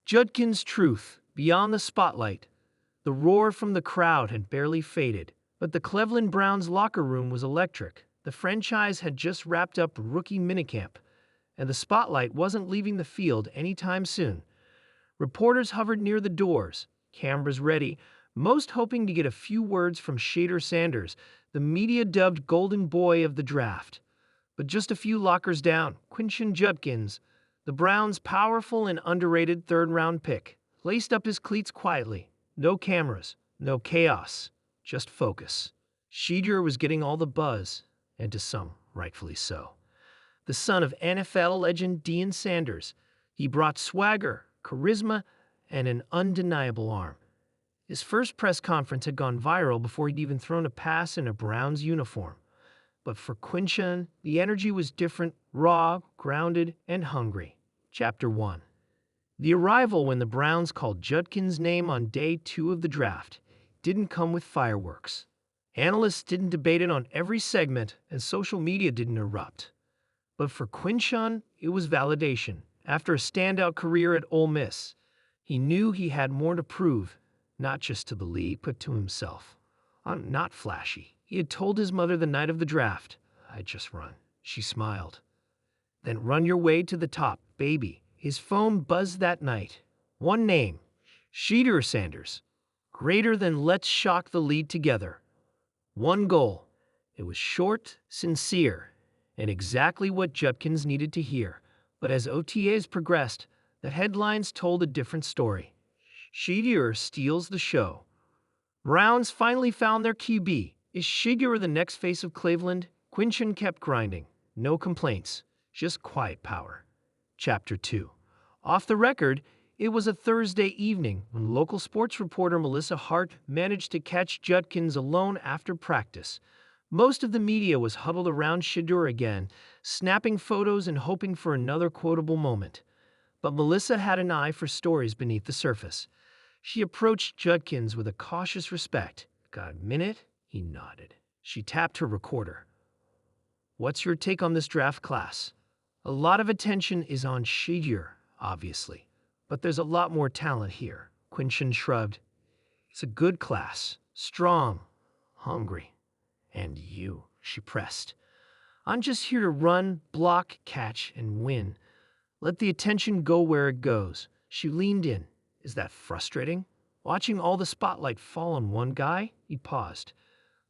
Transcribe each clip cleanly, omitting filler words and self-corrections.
Judkins' truth, beyond the spotlight. The roar from the crowd had barely faded, but the Cleveland Browns locker room was electric. The franchise had just wrapped up rookie minicamp, and the spotlight wasn't leaving the field anytime soon. Reporters hovered near the doors, cameras ready, most hoping to get a few words from Shedeur Sanders, the media-dubbed golden boy of the draft. But just a few lockers down, Quinshon Judkins, the Browns' powerful and underrated third-round pick, laced up his cleats quietly. No cameras, no chaos, just focus. Shedeur was getting all the buzz, and to some, rightfully so. The son of NFL legend Deion Sanders, he brought swagger, charisma, and an undeniable arm. His first press conference had gone viral before he'd even thrown a pass in a Browns uniform. But for Quinshon, the energy was different, raw, grounded, and hungry. Chapter 1. The arrival when the Browns called Judkins' name on day 2 of the draft didn't come with fireworks. Analysts didn't debate it on every segment, and social media didn't erupt. But for Quinshon, it was validation. After a standout career at Ole Miss, he knew he had more to prove, not just to the league, but to himself. I'm not flashy. He had told his mother the night of the draft, "I'd just run." She smiled. "Then run your way to the top, baby." His phone buzzed that night. One name, Shedeur Sanders. Greater than "let's shock the lead together." One goal. It was short, sincere, and exactly what Judkins needed to hear. But as OTAs progressed, the headlines told a different story. Shedeur steals the show. Browns finally found their QB. Is Shedeur the next face of Cleveland? Quinshon kept grinding. No complaints, just quiet power. Chapter 2. Off the record, it was a Thursday evening when local sports reporter Melissa Hart managed to catch Judkins alone after practice. Most of the media was huddled around Shedeur again, snapping photos and hoping for another quotable moment. But Melissa had an eye for stories beneath the surface. She approached Judkins with a cautious respect. "Got a minute?" He nodded. She tapped her recorder. "What's your take on this draft class?" A lot of attention is on Shedeur, obviously, but there's a lot more talent here. Quinshon shrugged. "It's a good class, strong, hungry. And you," she pressed. "I'm just here to run, block, catch, and win. Let the attention go where it goes." She leaned in. "Is that frustrating? Watching all the spotlight fall on one guy?" He paused.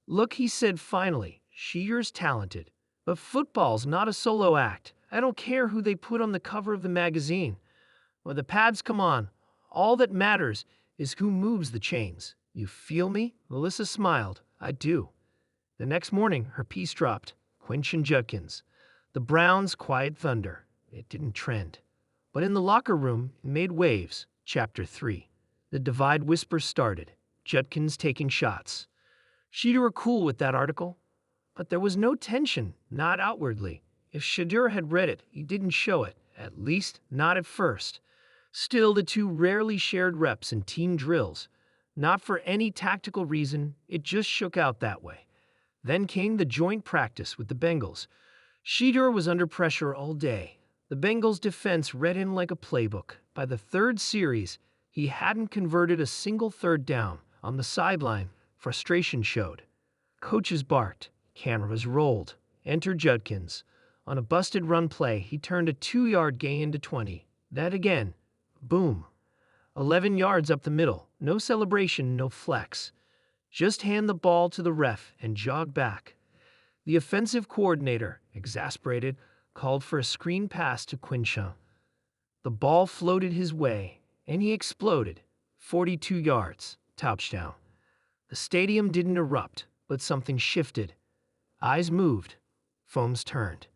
"Look," he said finally, "Shedeur's talented, but football's not a solo act. I don't care who they put on the cover of the magazine. When the pads come on, all that matters is who moves the chains. You feel me?" Melissa smiled. "I do." The next morning, her piece dropped. Quinshon Judkins. The Browns' quiet thunder. It didn't trend. But in the locker room, it made waves. Chapter 3. The divide whispers started. Judkins taking shots. Shedeur cool with that article. But there was no tension, not outwardly. If Shedeur had read it, he didn't show it, at least not at first. Still, the two rarely shared reps in team drills. Not for any tactical reason, it just shook out that way. Then came the joint practice with the Bengals. Shedeur was under pressure all day. The Bengals' defense read him like a playbook. By the third series, he hadn't converted a single third down. On the sideline, frustration showed. Coaches barked. Cameras rolled. Enter Judkins. On a busted run play, he turned a 2-yard gain into 20. That again. Boom. 11 yards up the middle. No celebration, no flex. Just hand the ball to the ref and jog back. The offensive coordinator, exasperated, called for a screen pass to Quinshon. The ball floated his way, and he exploded. 42 yards. Touchdown. The stadium didn't erupt, but something shifted. Eyes moved. Foams turned.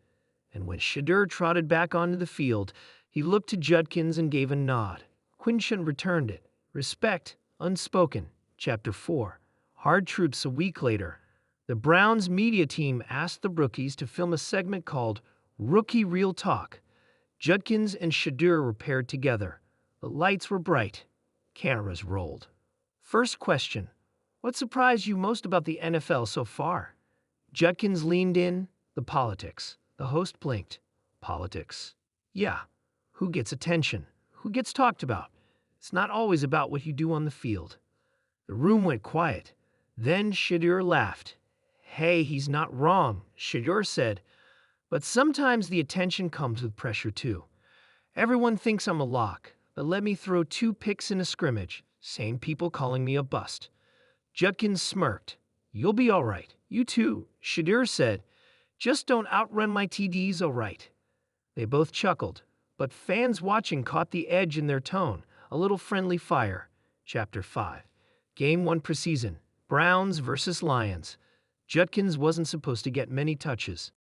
And when Shedeur trotted back onto the field, he looked to Judkins and gave a nod. Quinshon returned it. Respect, unspoken. Chapter 4. Hard truths. A week later, the Browns media team asked the rookies to film a segment called Rookie Real Talk. Judkins and Shedeur were paired together. The lights were bright. Cameras rolled. First question. What surprised you most about the NFL so far? Judkins leaned in. The politics. The host blinked. Politics. Yeah. Who gets attention? Who gets talked about? It's not always about what you do on the field. The room went quiet. Then Shedeur laughed. Hey, he's not wrong, Shedeur said. But sometimes the attention comes with pressure too. Everyone thinks I'm a lock, but let me throw 2 picks in a scrimmage. Same people calling me a bust. Judkins smirked. You'll be all right. You too, Shedeur said. Just don't outrun my TDs, all right. They both chuckled, but fans watching caught the edge in their tone, a little friendly fire. Chapter 5. Game 1 preseason. Browns versus Lions. Judkins wasn't supposed to get many touches.